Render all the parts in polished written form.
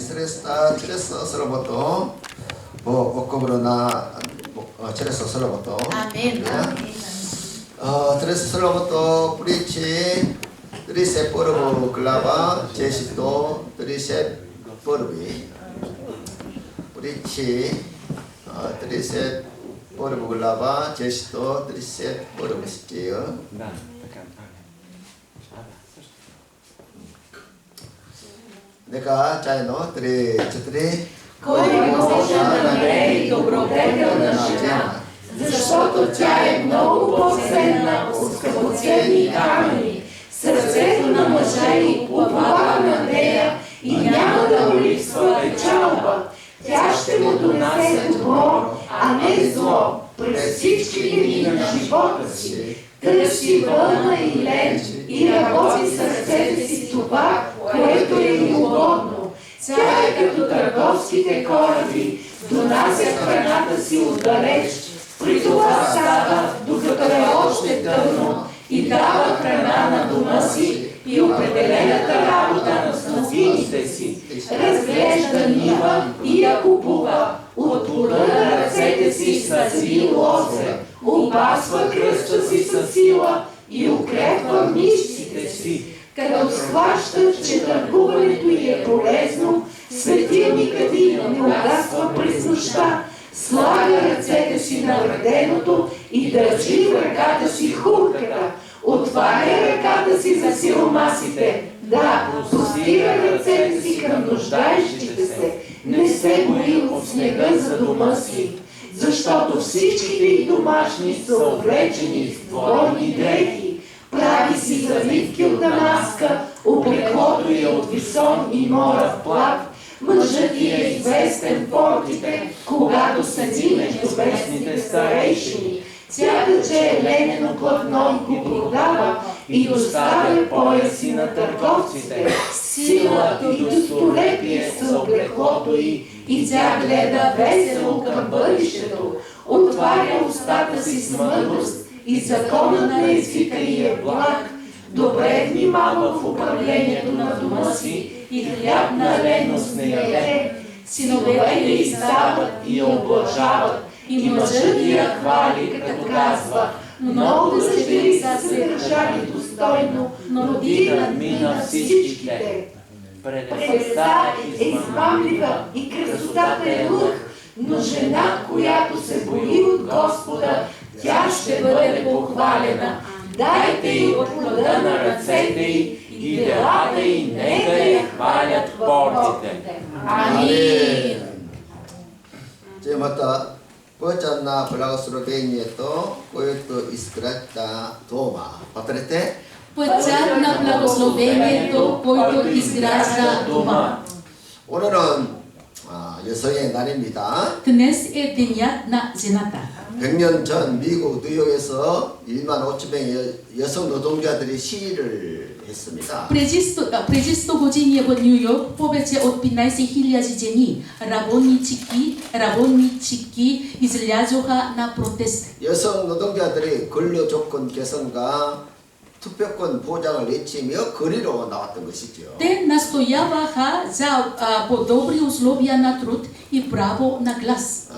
stresso로부터 복음으로나 stresso로부터 Amen. stresso로부터 프리치 트리세 포르브 글라바 제시도 트리세 포르비 프리치 트리세 포르브 글라바 제시도 트리세 포르비 시지요. Нека заедно 3-4. Кой е Божия на нея и добродетелна жена, защото тя е много по-ценна от скъпоценни камъни. Сърцето на мъжа й уповава на нея и няма да му липсва печалба. Тя ще му донася добро, а не зло, през всички дни на живота си. Търси вълна и лен и работи с ръцете си това, което е й угодно. Тя е като търговските кораби, донасят храната си отдалеч. При това става, докато е още тъмно, и дава храна на дома си и определената работа на слугините си. Разглежда нива и я купува, от плода на ръцете си съзри лозе, опасва кръста си със сила и укрепва мишците си. Като схващат, че търгуването й е полезно, светилникът й не угасва през нощта, слага ръцете си на вреденото и държи в ръката си хурката, отваря ръката си за сиромасите, да, простира ръцете си към нуждаещите се, не се бои от снега за дома си, защото всичките й домашни са облечени в двойни дрехи. Прави си завивки от дамаска, облеклото й от висон и морав плат. Мъжът й е известен в портите, когато седи между местните старейшини. Тя тъче ленено платно и го продава и доставя пояси на търговците. Сила и достолепие са облеклото й и тя гледа весело към бъдещето. Отваря устата си с мъдрост и законът на езика й е благ. Добре внимава в управлението на дома си и хляб на леност не яде. Синовете й стават и я облажават, и мъжът я хвали, като казва: много дъщери са се държали достойно, но ти надмина всичките. Преста е измамлива и красотата е лъх, но жена, която се бои от Господа, тя ще бъде похвалена. Дайте й от плода на ръцете й и делата й нека я хвалят портите. Амин. Темата почна благословението, което изгражда дома. Повторете. Пътят на благословението, който изгражда дома. 오늘은 여성의 날입니다. Днес е денят на жената. 100년 전 미국 뉴욕에서 1만 5천 명의 여성 노동자들이 시위를 했습니다. Преди 100 години в Нью Йорк повече от 15 000 жени, работнички излязоха на протест. 여성 노동자들이 근로 조건 개선과 투표권 보장을 외치며 거리로 나왔던 것이죠. Те настояваха за по-добри условия на труд и право на глас.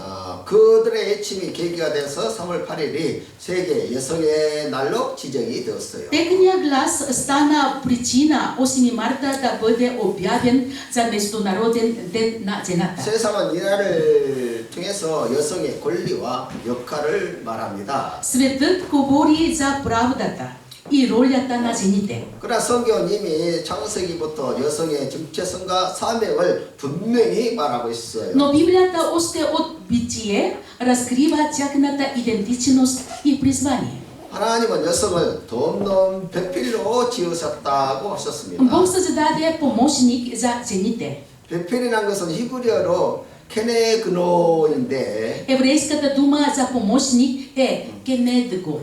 그들의 외침이 계기가 돼서 3월 8일이 세계 여성의 날로 지정이 되었어요. Техният глас стана причина 8 марта да бъде обявен за Международен ден на жената. 세상은 이날을 통해서 여성의 권리와 역할을 말합니다. Светът говори за правдата и ролята на жените. 그러나 성경은 이미 창세기부터 여성의 정체성과 사명을 분명히 말하고 있어요. Но Библията още от Битие разкрива тяхната идентичност и призвание. 하나님은 여성을 돕는 배필로 지으셨다고 하셨습니다. Бог създаде помощник за жените. 배필이라는 것은 히브리어로 케네그노인데 Еврейската дума за помощник е кенедго,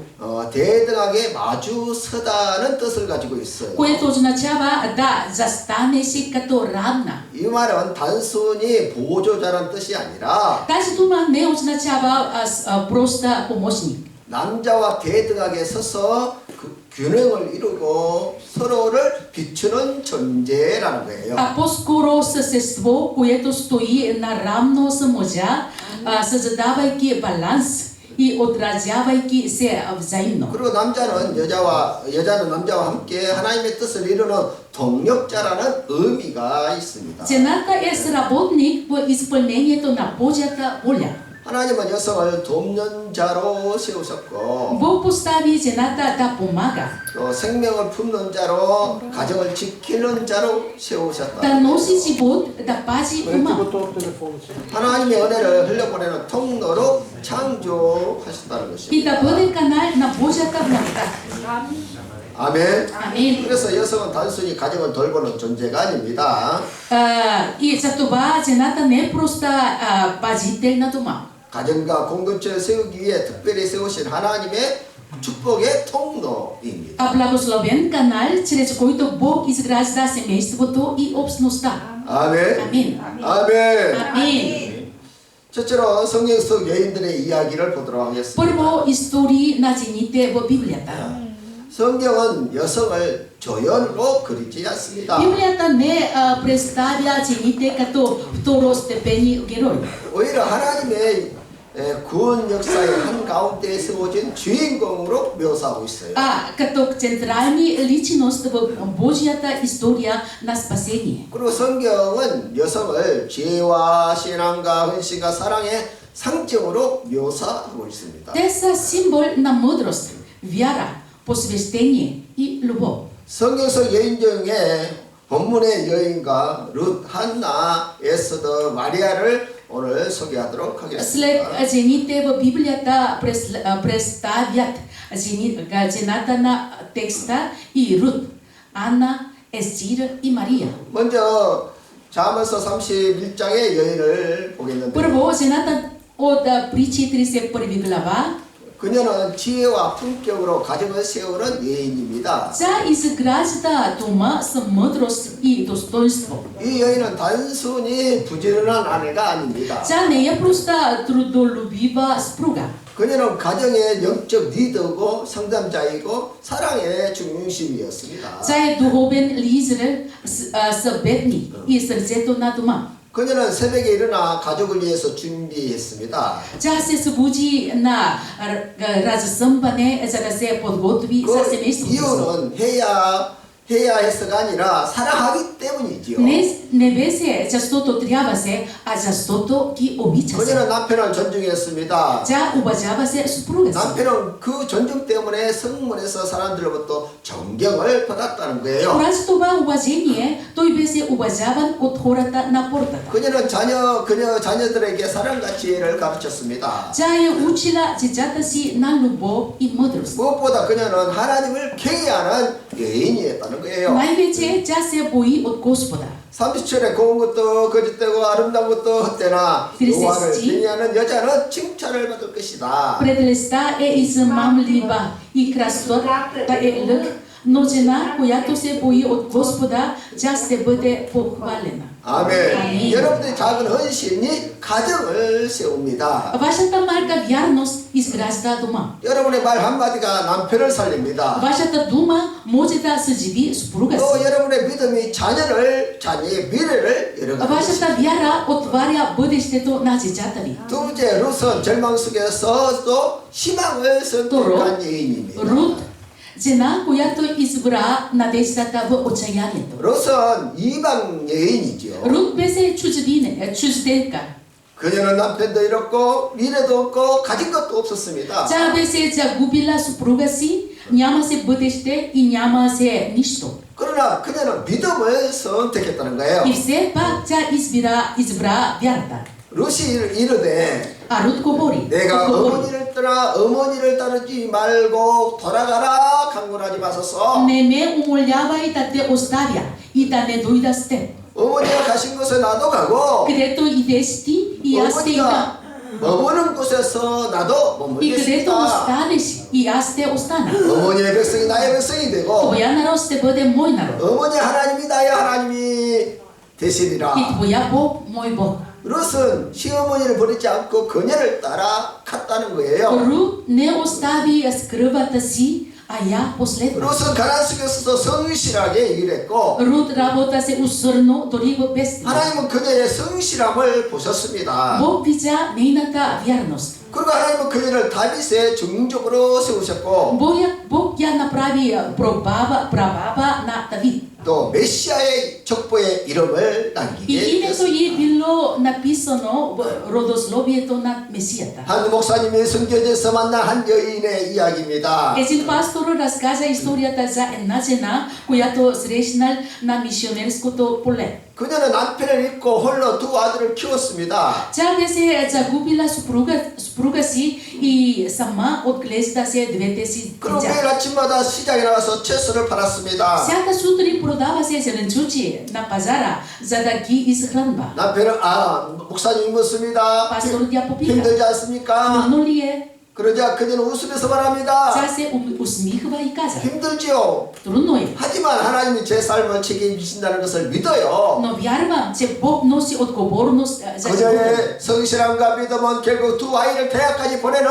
대등하게 마주 서다는 뜻을 가지고 있어요. което означава да застанеш като равна. 이 말은 단순히 보조자란 뜻이 아니라 Тази дума не означава просто помощник. 남자와 대등하게 서서 균형을 이루고 서로를 비추는 존재라는 거예요. А по-скоро същество, което стои наравно с мъжа, създавайки баланс и отразявайки се взаимно. 그리고 여자는 남자와 함께 하나님의 뜻을 이루는 동력자라는 의미가 있습니다. Жената е сработник в изпълнението на Божията воля. 하나님은 여성을 돕는 자로 세우셨고 Бог постави жената да помага, 또 생명을 품는 자로 가정을 지키는 자로 세우셨다. да носи живот, да пази дома. 하나님의 은혜를 흘려보내는 통로로 창조하셨다는 И 것입니다. да бъде канал на Божията благодат. 아멘. Амин. 그래서 여성은 단순히 가정을 돌보는 존재가 아닙니다. И за това жената не е просто пазител на дома. 가정과 공동체를 세우기 위해 특별히 세우신 하나님의 축복의 통로입니다. А благословен канал, чрез който Бог изгражда семейството и общността. 아멘. Амин. 아멘. Амин. 첫째로 성경 속 여인들의 이야기를 보도록 하겠습니다. Първо, истории на жените в Библията. 성경은 여성을 조연으로 그리지 않습니다. Библията не представя жените като второстепенни герои. 오히려 하나님의 구원 역사의 한가운데 세워진 주인공으로 묘사하고 있어요. Като централни личност в Божията история на спасение. 그리고 성경은 여성을 지혜와 신앙과 헌신과 사랑의 상징으로 묘사하고 있습니다. Те са символ на мъдрост, вяра, посвещение и любов. 성경 속 여인 중에 본문의 여인과 룻, 한나, 에스더, 마리아를 오늘 소개하도록 След 하겠습니다. жените в Библията представят жената на текста и Рут, Анна, Естир и Мария. 먼저 잠언서 31장의 여인을 보겠는데 Първо, жената от Притчи 31 глава. 그녀는 지혜와 품격으로 가정을 세우는 여인입니다. Тя изгражда дома с мъдрост и достоинство. 이 여인은 단순히 부지런한 아내가 아닙니다. Тя не е просто трудолюбива съпруга. 그녀는 가정의 영적 리더고 상담자이고 사랑의 중심이었습니다. Тя е духовен лидер, съветник и сърцето на дома. 그녀는 새벽에 일어나 가족을 위해서 준비했습니다. Тя се събуди на разсъмване, за да се подготви за 그 семейството. 이유는 해야 해서가 아니라 사랑하기 때문이지요. Не беше защото трябва се, а защото ги обича се. 그녀는 남편을 존중했습니다. Тя уважава се съпруга си. 남편은 그 존중 때문에 성문에서 사람들로부터 존경을 받았다는 거예요. Поради това уважение, той беше уважаван от хората на портата. 그녀는 그녀 자녀들에게 사랑과 지혜를 가르쳤습니다. Тя е учила децата си на любов и мъдрост. 무엇보다 그녀는 하나님을 경외하는 여인이었다는 거예요. Най-вече тя се бои от Господа. 30절에 고운 것도 거짓되고 아름다운 것도 헛되나 여호와를 그리스도지. 경외하는 여자는 칭찬을 받을 것이다. Предлестта е измамлива и красотата е лък, но жена, която се бои от Господа, тя ще бъде похвалена. 아멘. 아멘. 여러분들의 작은 헌신이 가정을 세웁니다. Вашата малка вярност изгражда дома. 여러분의 말 한마디가 남편을 살립니다. Вашата дума може да съживи съпруга 또 си. 여러분의 믿음이 자녀의 미래를 열어가는 Вашата 것입니다. вяра отваря бъдещето на децата ви. 두 번째, 룻은 절망 속에서도 희망을 선택한 여인입니다. Рут, жена, която избра надеждата в отчаянието. 룻은 이방 여인이죠. Рут беше чужденка. 그녀는 남편도 잃었고 미래도 없고 가진 것도 없었습니다. Тя беше загубила съпруга си, няма се бъдеще и няма се нищо. 그러나 그녀는 믿음을 선택했다는 거예요. И все пак тя избра вярата. 룻이 이르되 А Рут говори, 내가 어머니를 떠나 어머니를 따르지 말고 돌아가라 강권하지 마소서. не ме умолявай да те оставя и да не дойда с теб. 어머니가 가신 곳에 나도 가고 Където идеш ти и аз те идам. 어머니가 머무는 곳에서 나도 И където 머물겠습니다. останеш и аз те остана. 어머니의 백성이 나의 백성이 되고 Твоя народ ще бъде мой народ. 어머니 하나님이 나의 하나님이 되시리라. И твоя Бог, мой Бог. 룻은 시어머니를 버리지 않고 그녀를 따라 갔다는 거예요. Рут не остави скръвата си, allá posledno. 롯은 가나안 속에서도 성실하게 일했고 Rut работase усърдно, дори в бедствие. 하나님은 그녀의 성실함을 보셨습니다. Бог видя нейната вярност. 그리고 하나님은 그녀를 다윗의 종족으로 세우셨고 Бог я направи прабаба на Давид. 또 메시아의 족보의 이름을 И 남기게 името 되었습니다. 이 било написано в родословието на Месията. 한 목사님이 선교지에서 만난 한 여인의 이야기입니다. Един пастор разказа историята за една жена, която срещнал на мисионерското поле. 그녀는 남편을 잃고 홀로 두 아들을 키웠습니다. Тя беше загубила съпруга си и сама отглеждаше двете си 그리고 деца. 매일 아침마다 시장에 나가서 채소를 팔았습니다. Всяка сутрин продаваше зеленчуци на пазара, за да ги изхранва. 남편은 목사님 묻습니다. Пастор тя попита, 힘들지 않습니까? трудно ли е? 그러자 그녀는 웃으면서 말합니다. Тя се усмихва и каза, 힘들지요. трудно е. 하지만 하나님이 제 삶을 책임지신다는 것을 믿어요. Но вярвам, че Бог носи отговорност за живота. 그녀의 성실함과 믿음은 결국 두 아이를 대학까지 보내는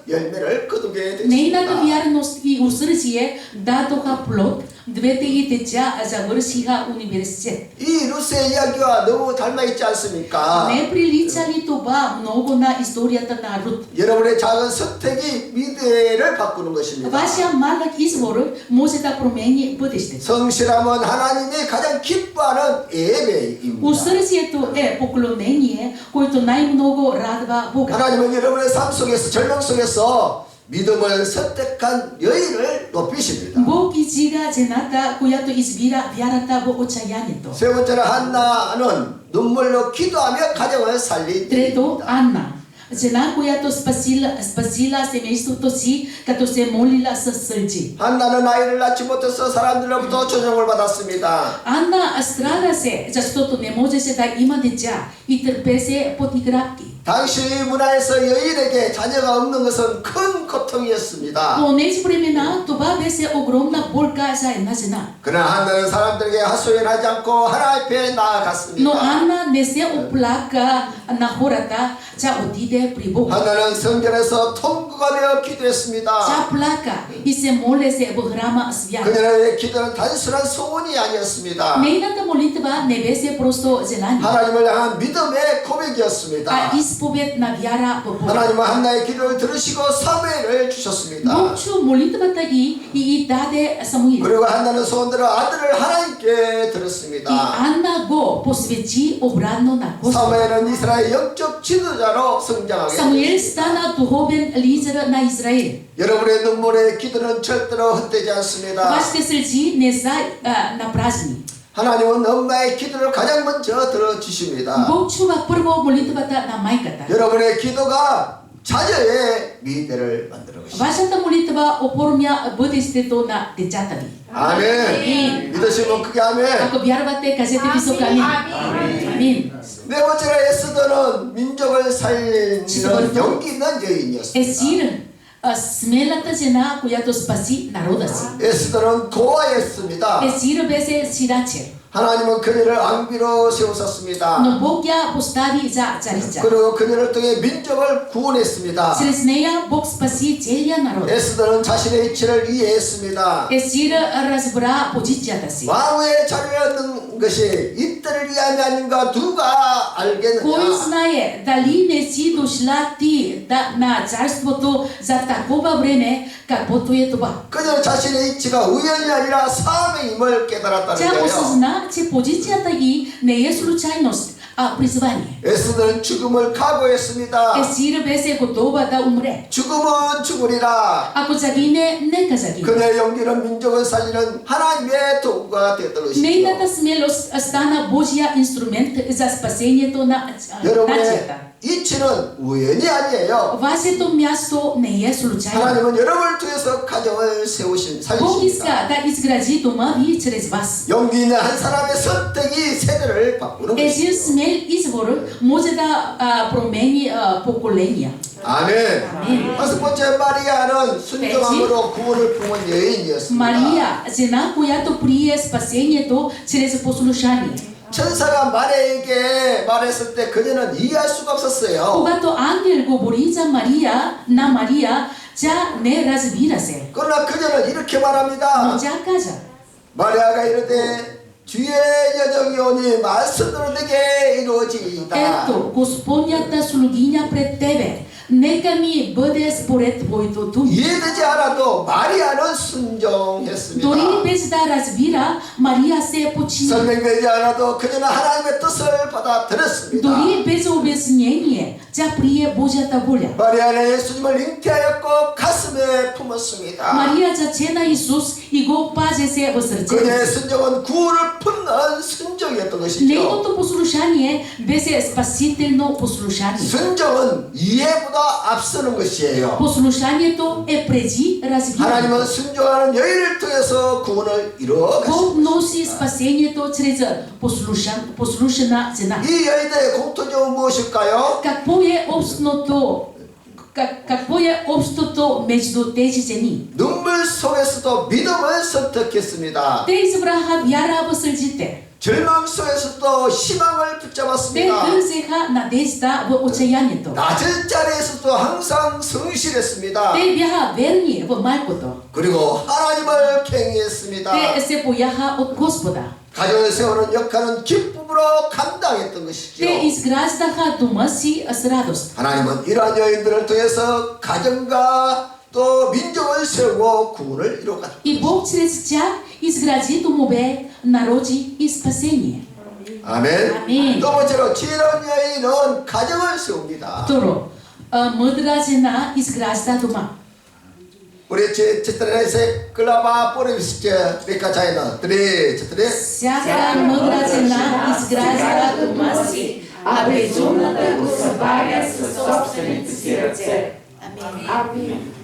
열매를 거두게 Нейната 됐습니다. вярност и усърдие дадоха плод. Двете 이 деца завършиха университет. 이 루스의 이야기와 너무 닮아있지 않습니까? Не прилича ли това много на историята на Рут? 여러분의 작은 선택이 미래를 바꾸는 것입니다. Вашия малък избор може да промени бъдещето. 성실함은 하나님이 가장 기뻐하는 예배입니다. Усърдието е поклонение, което най-много радва Бога. 하나님은 여러분의 삶 속에서 절망 속에서 믿음을 선택한 여인을 높이십니다. Бог издига жената, която избира вярата в отчаянието. 세 번째는 한나는 눈물로 기도하며 가정을 살린 Трето, 여인입니다. Анна. Жена, която спасила семейството си, като се молила със сълзи. 한나는 아이를 낳지 못해서 사람들로부터 조종을 받았습니다. Анна страдаше, защото не можеше да има деца и търпеше подигравки. 당시 문화에서 여인에게 자녀가 없는 것은 큰 고통이었습니다. По тези времена това беше огромна болка за една жена. 그러나 한나는 사람들에게 하소연하지 않고 하나님 앞에 Но 나아갔습니다. Анна не се оплака на хората, тя отиде при Бога. 한나는 성전에서 통곡하며 기도했습니다. Тя плака и се молеше в храма с вяра. 그녀의 기도는 단순한 소원이 아니었습니다. Нейната молитва не беше просто желание, 하나님을 향한 믿음의 고백이었습니다. а изповед на вяра в Бога. 하나님은 한나의 기도를 들으시고 사무엘을 주셨습니다. Бог чу молитвата 이 даде Самуил. 그리고 한나는 소원대로 아들을 하나님께 И 드렸습니다. Анна го посвети обратно на Господа. 사무엘은 이스라엘 영적 지도자로 성장하게 Самуил 됐습니다. стана духовен лидер на Израил. 여러분의 눈물의 기도는 절대로 헛되지 않습니다. Вашите сълзи не са напразни. 하나님은 엄마의 기도를 가장 먼저 들어주십니다. Бог чува първо молитвата на майката. 여러분의 기도가 자녀의 미래를 만드는 것입니다. Вашата молитва оформя бъдещето на децата ви. 아멘. 믿으시면 크게 아멘. Ако вярвате, кажете високо амин. Амин. 네 번째로 에스더는 민족을 살리는 용기 있는 여인이었습니다. Есир, смелата жена, която спаси народа си. 에스더는 고아였습니다. Есир беше сираче. 하나님은 그녀를 왕비로 세우셨습니다. Но Бог я постави за царица. 그리고 그녀를 통해 민족을 구원했습니다. Чрез нея Бог спаси целия народ. 에스더는 자신의 위치를 이해했습니다. Есир разбра позицията си. 왕의 자리를 얻는 것이 이때를 위함이 아닌가 누가 Кой 알겠느냐. знае дали не си дошла ти на царството за такова време, каквото е това. 그녀는 자신의 위치가 우연이 아니라 사명임을 깨달았다는 Тя 거예요. осъзна, че позицията й не е случайност, а призвание. 에스더는 죽음을 각오했습니다. Есир беше готова да умре. 죽음은 죽으리라. Ако загине, нека загине. 그녀의 용기는 민족을 살리는 하나님의 도구가 되었던 것이죠. Нейната смелост стана Божия инструмент за спасението на 여러분의 нацията. 위치는 우연이 아니에요. Вашето място не е случайно. 하나님은 여러분을 통해서 가정을 세우신 Бог иска 살리십니다. да изгради дома ви чрез вас. 용기 있는 한 사람의 선택이 세대를 바꾸는 Един 것이죠. смел избор може да промени поколения. 아멘. 아멘. 다섯 번째 마리아는 순종함으로 구원을 품은 여인이었습니다. Мария, жена, която прие спасението чрез послушание. 천사가 마리아에게 말했을 때 그녀는 이해할 수가 없었어요. Когато ангел говори за Мария, на Мария, Тя не разбира се. 그러나 그녀는 이렇게 말합니다. Но тя каза, 마리아가 이르되 주의 여정이 오니 말씀대로 내게 이루어지이다. ето, Господнята слугиня пред тебе, нека ми бъде според твоето дух. 이해되지 않아도 마리아는 순종했습니다. Дори без да разбира, Мария се почини. 설명되지 않아도 그녀는 하나님의 뜻을 받아들였습니다. Дори без обяснение, тя прие Божията воля. 마리아는 예수님을 잉태하였고 가슴에 품었습니다. Мария зачена Исус и го пазеше в сърцето 그녀의 си. 순종은 구원을 품는 순종이었던 것이죠. Нейното послушание беше спасително послушание. 순종은 이해보다 앞서는 것이에요. Послушанието е преди разбирането. 하나님은 순종하는 여인을 통해서 구원을 이루어가십니다. Бог носи спасението чрез послушана жена. 이 여인의 공통점은 무엇일까요? Какво е общото между тези жени? 눈물 속에서도 믿음을 선택했습니다. Те избраха вяра в сълзите. 절망 속에서도 희망을 Те 붙잡았습니다. търсеха надежда в отчаянието. 낮은 자리에서도 항상 성실했습니다. Те бяха верни в малкото. 그리고 하나님을 경외했습니다. Те се бояха от Господа. 가정을 세우는 역할은 기쁨으로 감당했던 것이죠. Те изграждаха дома си с радост. 하나님은 이러한 여인들을 통해서 가정과 또 민족을 세우고 구원을 이루어갔다. И Бог чрез тях изгради домове, народи и спасение. 아멘. 아멘. 두 번째로 지혜로운 여인은 가정을 세웁니다. Второ, мъдра жена изгражда дома. 우리 четирнайсет глава първи века чайна. Три, четири. Всяка мъдра жена изгражда дома си, а безумната го събаря със собствените си ръце. Амин.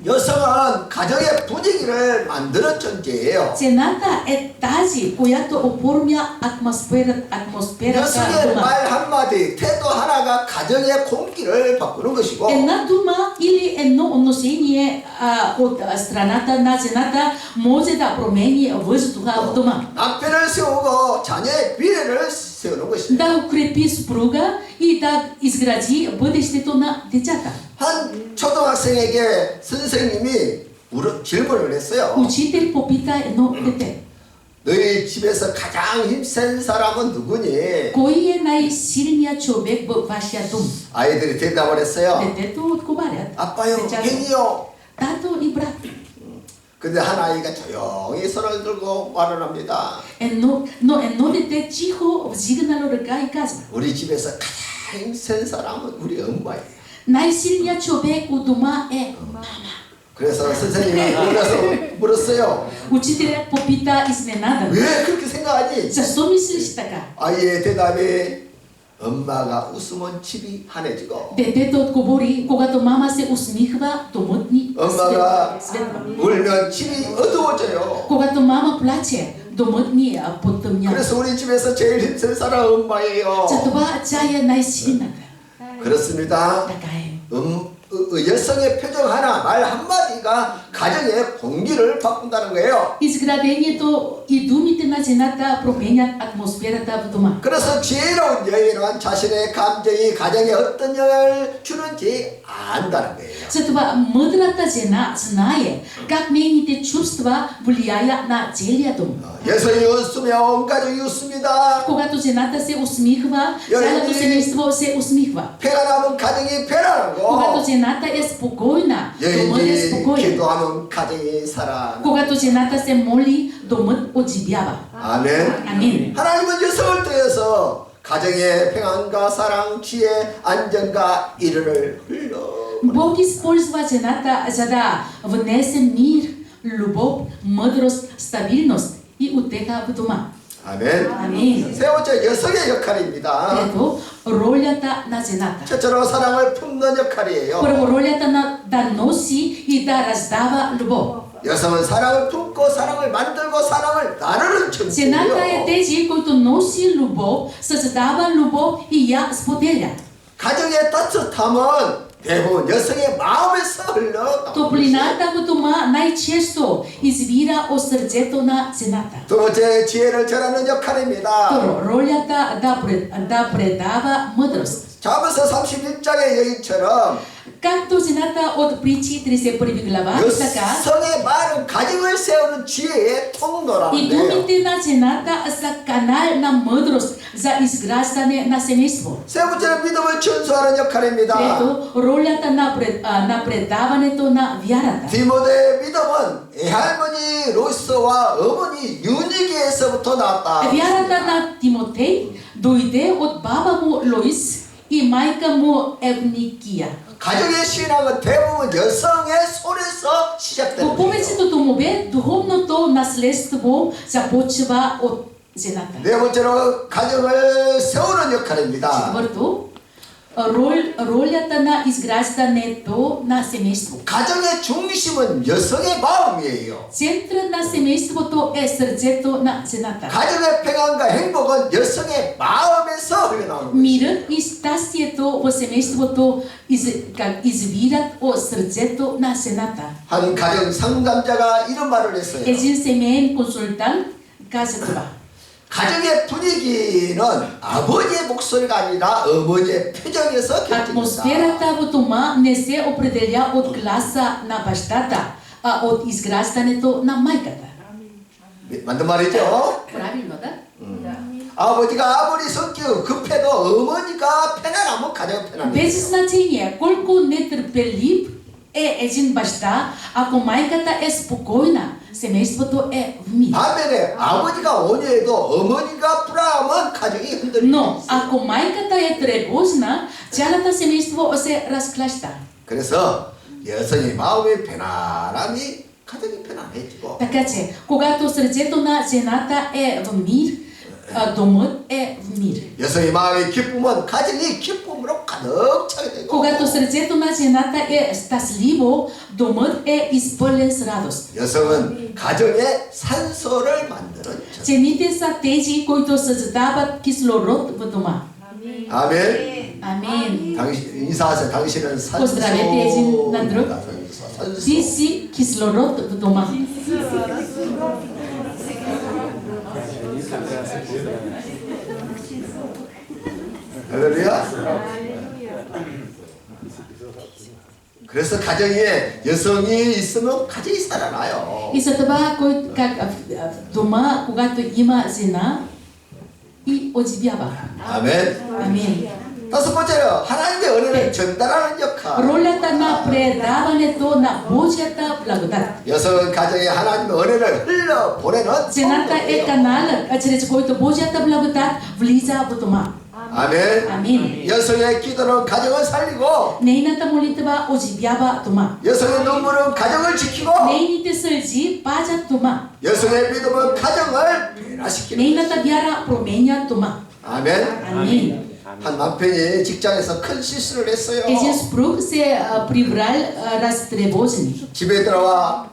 여성은 가정의 분위기를 만드는 존재예요. Жената е тази, която оформя атмосферата 여성의 дома. 말 한마디, 태도 하나가 가정의 공기를 바꾸는 것이고 Една дума или едно отношение от страната на жената може да промени въздуха в дома. 남편을 세우고 자녀의 미래를 세우는 것입니다. Да укрепи съпруга и да изгради бъдещето на децата. 한 초등학생에게 선생님이 질문을 했어요. Учител попита едно дете. 너희 집에서 가장 힘센 사람은 누구니? Кой е най-силният човек във вашия дом? 아이들이 대답을 했어요. Детето отговарят. 아빠요, Децата, 행이요. Тато и брат. 근데 한 아이가 조용히 손을 들고 말을 합니다. Но едно дете чихо вдигнало ръка и казва: 우리 집에서 가장 힘센 사람은 우리 엄마예요. най-силният човек у дома е мама. 그래서 선생님이 놀라서 물었어요. Учителят попита изненадан: 왜 그렇게 생각하지? защо мислиш така? 아이의 대답이 엄마가 웃으면 집이 환해지고 Детето отговори: когато мама се усмихва, домът ни 엄마가 светва. 울면 집이 어두워져요. Когато мама плаче, домът ни потъмнява. 그래서 우리 집에서 제일 힘센 사람 엄마예요. затова тя е най-силната. 그렇습니다. Така е. 여성의 표정 하나, 말 한마디가 가정의 공기를 바꾼다는 거예요. Изградението и думите на жената променят атмосферата в дома. 그래서 지혜로운 여인은 자신의 감정이 가정에 어떤 영향을 주는지 안다는 거예요. Затова мъдрата жена знае как нейните чувства влияят на целия дом. 여성이 웃으면 온 가족이 웃습니다. Когато жената се усмихва, цялото семейство се усмихва. 평안하면 가정이 Когато 평안하고 жената е спокойна, домът е 여인이 спокоен. 기도하면 가정이 살아. Когато жената се моли, домът оживява. 아멘. Амин. 하나님은 여성을 통해서 가정의 평안과 사랑, 지혜, 안정과 이르를 흘러. Бог използва жената, за да внесе мир, любов, мъдрост, стабилност и утеха в дома. 아멘. Амин. 세 번째 여성의 역할입니다. Трето, ролята на жената. 첫째로 사랑을 품는 역할이에요. Първо, ролята на да носи и да раздава любов. 여성은 사랑을 품고 사랑을 만들고 사랑을 나누는 Жената е 존재예요. тези, които носи любов, създава любов и я споделя. 가정의 따뜻함은 대부분 여성의 마음에서 흘러. Топлината в дома най-често извира от сърцето на жената. 두 번째 지혜를 전하는 역할입니다. Второ, ролята да предава мъдрост. 잠언서 31장의 여인처럼 Както жената от Притчи 31 глава, така 여성의 말은 가정을 세우는 지혜의 и 통로라는데요. думите на жената са канал на мъдрост за изграждане на семейство. 세 번째는 믿음을 전수하는 역할입니다. Трето, ролята на предаването на вярата. 디모데의 믿음은 애할머니 로이스와 어머니 유니기에서부터 나왔다. Вярата на Тимотей дойде от баба му Лоис и майка му Евникия. 가정의 신앙은 대부분 여성의 손에서 По 시작됩니다. повечето домове духовното наследство започва от жената. 네 번째로 가정을 세우는 역할입니다. Четвърто, ролята на изграждането на семейство. 가정의 중심은 여성의 마음이에요. Центърът на семейството е сърцето на жената. 가정의 평안과 행복은 여성의 마음에서 흘러나오는 것입니다. Мирът и щастието в семейството извират от сърцето на жената. 한 가정 상담자가 이런 말을 했어요. Един семейен консултант каза това. 가정의 분위기는 아버지의 목소리가 아니라 어머니의 표정에서 결정됩니다. Атмосферата в дома не се определя от гласа на бащата, а от изграждането на майката. 맞는 말이죠? Правилно, да? 아버지가 아무리 성격 급해도 어머니가 편안하면 가정 편안해요. Без значение колко нетърпелив е един баща, ако майката е спокойна, семейството е в мир. 반면에 아버지가 온유해도 어머니가 불안하면 가정이 흔들립니다. Но ако майката е тревожна, цялото семейство се разклаща. 그래서 여성의 마음이 편안함이 가정이 편안해지고 Така че, когато сърцето на жената е в мир, домът е в мир. 여성의 마음이 기쁘면 가정이 기쁨으로 가득 차게 되고 Когато сърцето на жената е щастливо, домът е изпълнен с радост. 여성은 가정에 산소를 만드는 자. Жените са тези, които създават кислород в дома. 아멘. Амин. 당신 인사하세요. 당신은 Поздравете един на друг. 산소. Ти си кислород в дома. 할렐루야. 그래서 가정에 여성이 있으면 가정이 살아나요. И за това, в дома, когато има жена, и оживява. 아멘. Амин. 다섯 번째로 하나님의 은혜를 전달하는 역할. Ролята на предаването на Божията благодат. 여성은 가정에 하나님의 은혜를 흘러 보내는 Жената е каналът, чрез който Божията благодат влиза в дома. 아멘. Амин. 여성의 기도는 가정을 살리고 Нейната молитва оживява дома. 여성의 눈물은 가정을 지키고 Нейните сълзи пазят дома. 여성의 믿음은 가정을 변화시키는 Нейната вяра променя дома. 아멘. Амин. 한 남편이 직장에서 큰 실수를 했어요. Един съпруг се прибрал разтревожен. 집에 들어와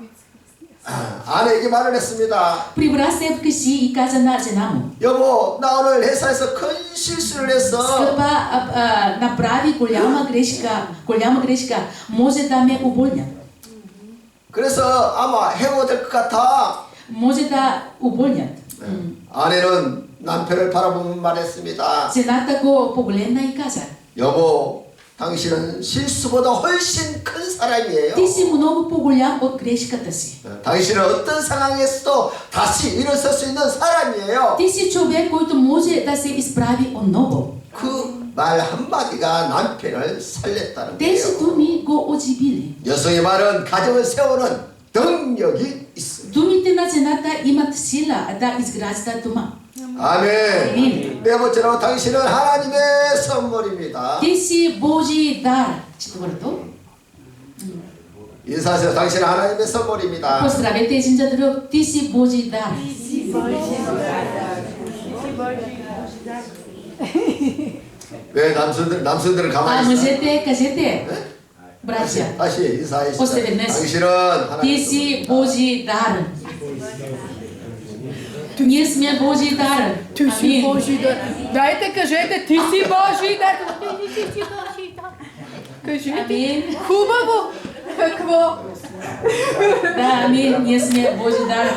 아내에게 말을 했습니다. Прибра се вкъщи и каза на жена му: 여보, 나 오늘 회사에서 큰 실수를 했어. Скъпа, направи голяма грешка, може да ме уволнят. 그래서 아마 해고가 될 것 같아. Може да уволнят. 아내는 남편을 바라보며 말했습니다. Жената го погледна и каза: 여보, 당신은 실수보다 훨씬 큰 사람이에요. Ти си много по-голям от грешката си. 당신은 어떤 상황에서도 다시 일어설 수 있는 사람이에요. Ти си човек, който може да се изправи отново. 그 말 한마디가 남편을 살렸다는 Тези 거예요. думи го оживили. 여성의 말은 가정을 세우는 능력이 있습니다. Думите на жената имат сила да изграждат дома. 아멘. 네 번째로 당신은 하나님의 선물입니다. Ти си Божий дар. Четвърто. 인사하세요. 당신은 하나님의 선물입니다. Поздравете един за друг. Ти си Божий дар. 왜 남성들은 가만히 있어? Мъжете, кажете, братя, 다시 인사하시죠. Още веднъж. 당신은 ти 하나님의 си Божий дар. Ние сме Божий дар. Ти си Амин. Божий дар. Дайте, кажете, ти си Божий дар. Ти си Божий дар. Кажете. Амин. Хубаво. Какво? Да, ние сме Божи дар.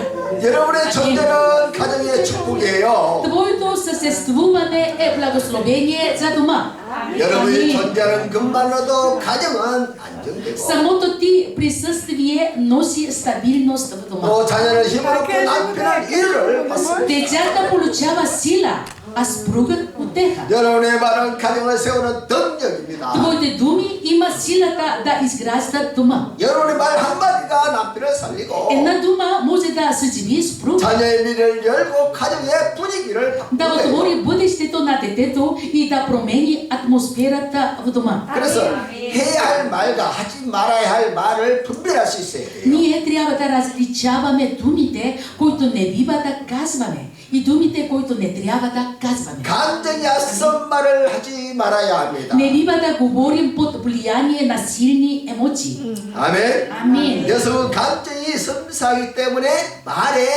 여러분의 존재는 가정의 축복이에요. Твоето съществуване е благословение за дома. 여러분의 Амин. 존재는 것만으로도 가정은 안정되고 Самото ти присъствие носи стабилност в дома. 또 자녀는 힘을 얻고 남편은 일을 받습니다. Децата получава сила, а съпругът утеха. 여러분의 말은 가정을 세우는 덕력입니다. Твоите думи има силата да изграждат дома. 여러분의 말 한마디가 남편을 살리고 Една дума може да съживи съпруга, 자녀의 미래를 열고 가정의 분위기를 да 바꾸고 отвори бъдещето на детето и да промени атмосферата в дома. 그래서 해야 할 말과 하지 말아야 할 말을 분별할 수 있어야 돼요. Ние трябва да различаваме думите, които не бива да казваме, и думите, които не трябва да казваме. 감정이 앞선 말을 하지 말아야 합니다. Не бива да говорим под влияние на силни емоции. 아멘. Амин. 여성은 감정이 섬세하기 때문에 말에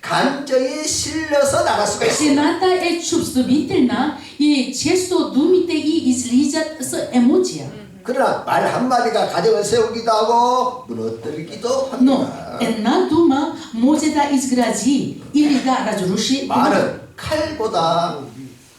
감정이 실려서 나갈 수가 있어요. Жената е чувствителна и често думите ѝ излизат с емоция. 그러나 말 한마디가 가정을 세우기도 하고 무너뜨리기도 Но 합니다. една дума може да изгради или да разруши дома. 말은 칼보다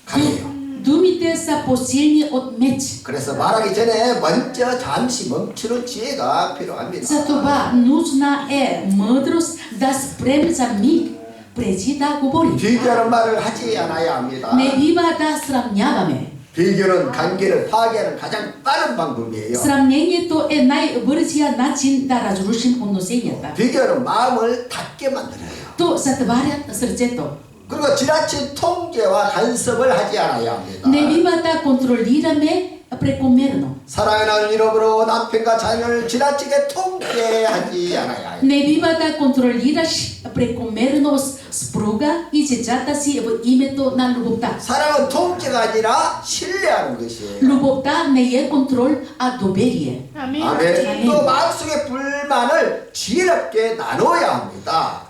강해요. Думите са по-силни от меч. 그래서 말하기 전에 먼저 잠시 멈추는 지혜가 필요합니다. Затова нужна е мъдрост да спрем за миг преди да говорим. 비교하는 말을 하지 않아야 합니다. Не бива да сравняваме. 비교는 관계를 파괴하는 가장 빠른 방법이에요. Сравнението е най-бързия начин да разрушим отношенията. 비교는 마음을 닫게 만들어요. То затварят сърцето. 그리고 지나친 통제와 간섭을 하지 않아야 합니다. Не бива да контролираме прекомерно. 사랑의 나눈 이름으로 남편과 자녀를 지나치게 통제하지 않아야 해요. Не бива да контролираш прекомерно съпруга и децата си в името на любовта. 사랑은 통제가 아니라 신뢰하는 것이에요. Любовта не е контрол, а доверие. 아멘. 또 마음속의 불만을 지혜롭게 나눠야 합니다.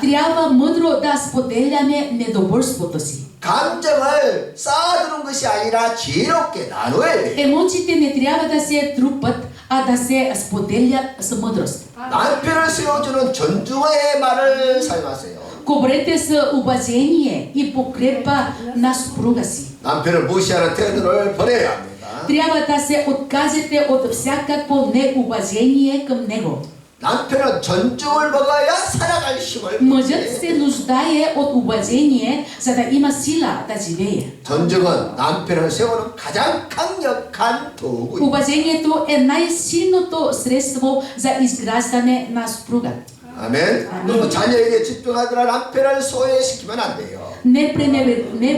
Трябва мъдро да споделяме недоволството си. 감정을 쌓아두는 것이 아니라 지혜롭게 나눠야 돼요. Емоциите не трябва да се трупат, а да се споделят с мъдрост. 남편을 세워주는 존중의 말을 사용하세요. Говорете с уважение и подкрепа на съпруга си. 남편을 무시하는 태도를 버려야 합니다. Трябва да се откажете от всякакво неуважение към него. 남편은 존중을 먹어야 살아갈 힘을 Мъжът 받게. се нуждае от уважение, за да има сила да живее. 존중은 남편을 세우는 가장 강력한 도구입니다. Уважението е най-силното средство за изграждане на съпруга. 아멘. 그리고 자녀에게 집중하더라 남편을 소외시키면 안 돼요. Не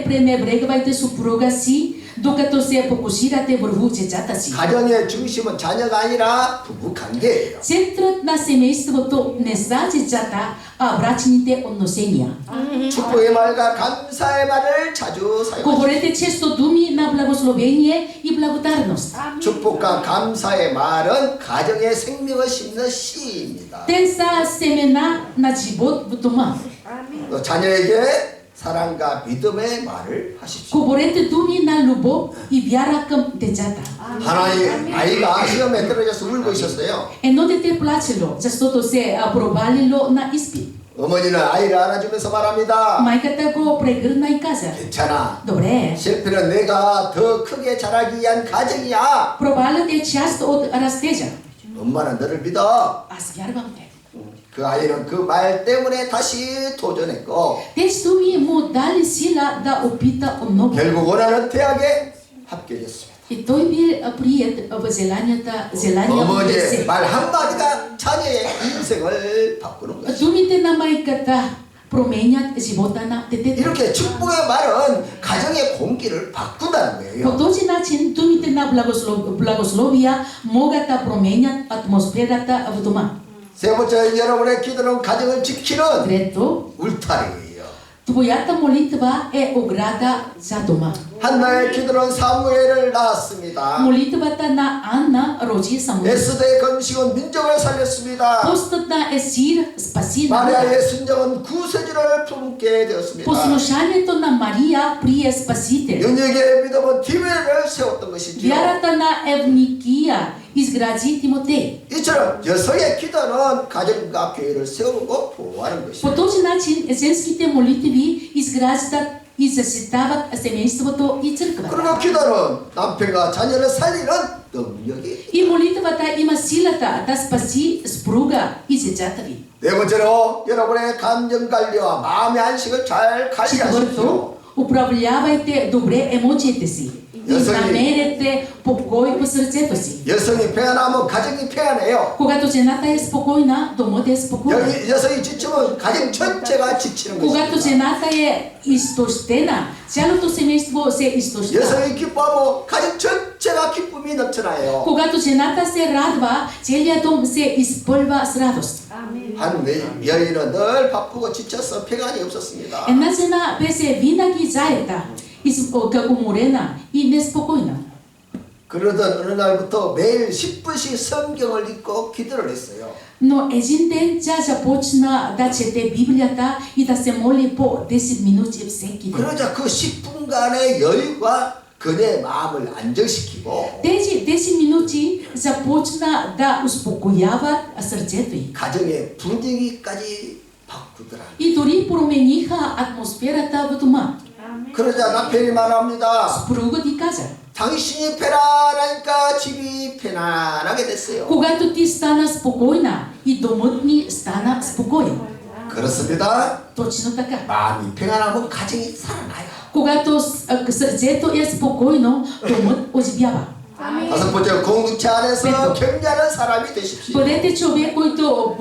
пренебрегвайте съпруга си, докато се фокусирате върху децата си. 가정의 중심은 자녀가 아니라 부부 관계예요. Центърът на семейството не са децата, а брачните отношения. 축복의 말과 감사의 말을 자주 사용하세요. Говорете често думи на благословение и благодарност. 축복과 감사의 말은 가정의 생명을 심는 씨입니다. Те са семена на живот в дома. 또 자녀에게 사랑과 믿음의 말을 하십시오. Говорете думи на любов и вяра към децата. 하나님 아이가 시험에 떨어져서 울고 있었어요. Едно дете плачело, защото се провалило на изпит. 어머니는 아이를 안아주면서 말합니다. Майката го прегърна и каза: 괜찮아. добре, 실패는 내가 더 크게 자라기 위한 과정이야. провалът е част от растежа. 엄마는 너를 믿어. Аз вярвам те. 그 아이는 그 말 때문에 다시 도전했고 Тези думи му дали сила да опита отново. 결국 원하는 대학에 합격했습니다. И той бил прият в желания 어머니의 университет. 말 한마디가 자녀의 인생을 바꾸는 거죠. Думите на майката променят живота на детето. 이렇게 축복의 말은 가정의 공기를 바꾼다는 По 거예요. този начин думите на благословия могат да променят атмосферата в дома. 세 번째, 여러분의 기도는 가정을 지키는 Трето, 울타리예요. твоята молитва е ограда за дома. 한나의 기도는 사무엘을 낳았습니다. Молитвата на Анна роди Самуил. 에스더의 건식은 민족을 살렸습니다. Постът на Есир спаси народа. 마리아의 순정은 구세주를 품게 되었습니다. Послушанието на Мария прие Спасител. 윤혁의 믿음은 디베를 세웠던 것이지요. Вярата на Евникия изгради Тимотей. 이처럼 여성의 기도는 가정과 교회를 세우고 보호하는 По 것입니다. този начин женските молитви изграждат и защитават семейството и църквата. 그리고 기도는 남편과 자녀를 살리는 능력이. И молитвата има силата да спаси съпруга и децата ви. 네 번째로 여러분의 감정 관리와 마음의 안식을 잘 관리하십시오. Четвърто, управлявайте добре емоциите си. И намерете покой по сърцето си. 여성이 평안하면 가정이 평안해요. Когато жената е спокойна, домът е спокоен. 여기 여성이 지치면 가정 전체가 지치는 Когато 것입니다. жената е изтощена, цялото семейство се изтощава. 여성이 기뻐하면 가정 전체가 기쁨이 넘쳐나요. Когато жената се радва, целият дом се изпълва с радост. 한 여인은 늘 바쁘고 지쳐서 평안이 없었습니다. Една жена беше винаги заета, уморена и неспокойна. 그러던 어느 날부터 매일 10분씩 성경을 읽고 기도를 했어요. Но един ден тя започна да чете Библията и да се моли по 10 минути всеки ден. 그러자 그 10분간의 여유가 그의 마음을 안정시키고 Тези 10 минути започна да успокояват сърцето й. 가정의 분위기까지 바꾸더라. И дори промениха атмосферата в дома. 그러자 남편이 말합니다. Съпругът й каза: 당신이 편안하니까 집이 편안하게 됐어요. когато ти стана спокойна, и домът ни стана спокоен. 그렇습니다. Точно така. 마음이 평안하면 가정이 살아나요. Когато сърцето е спокойно, домът оживява. 다섯 번째, 공동체 안에서 격려하는 사람이 되십시오. Бъдете човек, който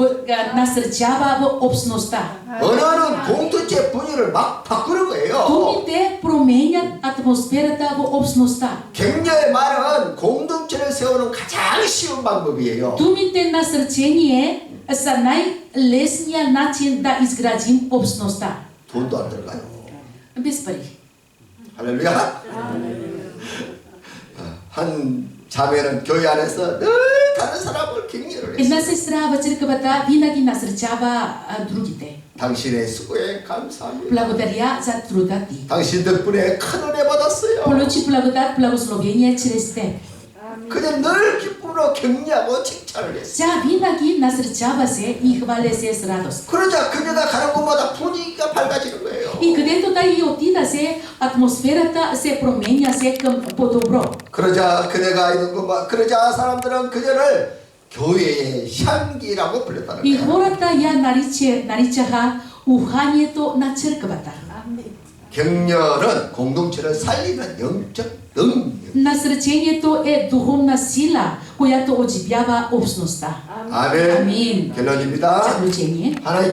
насърчава в общността. 언어는 공동체 분위기를 막 바꾸는 거예요. Думите променят атмосферата в общността. 격려의 말은 공동체를 세우는 가장 쉬운 방법이에요. Думите насърчение са най-лесният начин да изградим общността. 돈도 안 들어가요. Без пари. 할렐루야. 한 자매는 교회 안에서 늘 다른 사람을 격려를 했어요. Една сестра в църквата винаги насърчава другите. 당신의 수고에 감사합니다. Благодаря за труда ти. 당신 덕분에 큰 은혜 받았어요. Получи благодат, благословение чрез теб. 그냥 늘 기쁨으로 격려하고 칭찬을 했어요. Тя винаги насърчава се и хваля се с радост. 그러자 그녀가 가는 곳마다 분위기가 밝아지는 거예요. И където да и отида се, атмосферата се променя се към по-добро. 그러자 그녀가 있는 곳마다 그러자 사람들은 그녀를 교회의 향기라고 불렀다는 И 거예요. хората я наричаха уханието на църквата. 격려는 공동체를 살리는 영적 능력. Насърчението е духовна сила, която оживява общността. 아멘. Амин. 결론입니다. Заключение. 하나님